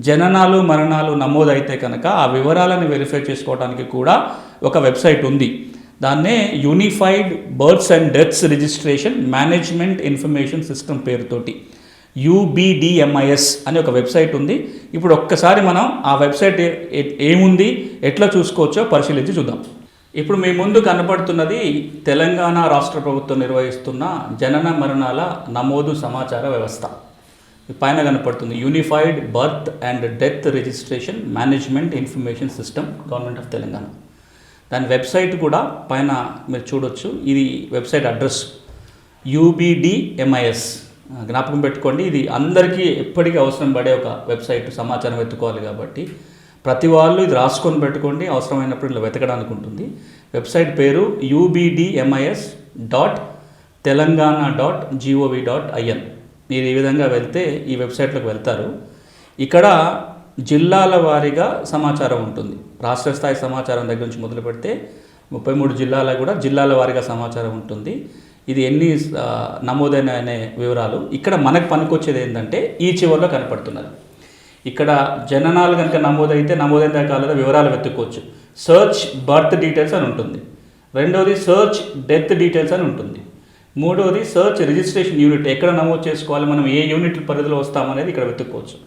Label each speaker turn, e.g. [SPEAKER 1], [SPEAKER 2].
[SPEAKER 1] జననాలు మరణాలు నమోదైతే కనుక ఆ వివరాలను వెరిఫై చేసుకోవడానికి కూడా ఒక వెబ్సైట్ ఉంది. దాన్నే unified births and deaths registration management information system పేరుతోటి UBDMIS అని ఒక వెబ్సైట్ ఉంది. ఇప్పుడు ఒక్కసారి మనం ఆ వెబ్సైట్ ఏముంది, ఎట్లా చూసుకోవచ్చో పరిశీలించి చూద్దాం. ఇప్పుడు మీ ముందు కనబడుతున్నది తెలంగాణ రాష్ట్ర ప్రభుత్వం నిర్వహిస్తున్న జనన మరణాల నమోదు సమాచార వ్యవస్థ. పైన కనపడుతుంది unified birth and death registration management information system government of Telangana. దాని వెబ్సైట్ కూడా పైన మీరు చూడొచ్చు. ఇది వెబ్సైట్ అడ్రస్ UBDMIS. జ్ఞాపకం పెట్టుకోండి, ఇది అందరికీ ఎప్పటికీ అవసరం పడే ఒక వెబ్సైట్. సమాచారం వెతుక్కోవాలి కాబట్టి ప్రతి వాళ్ళు ఇది రాసుకొని పెట్టుకోండి, అవసరమైనప్పుడు ఇలా వెతకడానికి ఉంటుంది. వెబ్సైట్ పేరు ubdmis.telangana.gov.in. మీరు ఈ విధంగా వెళ్తే ఈ వెబ్సైట్లోకి వెళ్తారు. ఇక్కడ జిల్లాల వారీగా సమాచారం ఉంటుంది. రాష్ట్ర స్థాయి సమాచారం దగ్గర నుంచి మొదలు పెడితే 33 జిల్లాల కూడా జిల్లాల వారీగా సమాచారం ఉంటుంది. ఇది ఎన్ని నమోదైన అనే వివరాలు. ఇక్కడ మనకు పనికొచ్చేది ఏంటంటే ఈ చివరిలో కనపడుతున్నది. ఇక్కడ జననాలు కనుక నమోదైన కాలేదా వివరాలు వెతుక్కోవచ్చు. సర్చ్ బర్త్ డీటెయిల్స్ అని ఉంటుంది. రెండవది సర్చ్ డెత్ డీటెయిల్స్ అని ఉంటుంది. మూడవది సర్చ్ రిజిస్ట్రేషన్ యూనిట్, ఎక్కడ నమోదు చేసుకోవాలి, మనం ఏ యూనిట్ పరిధిలో వస్తామనేది ఇక్కడ వెతుక్కోవచ్చు.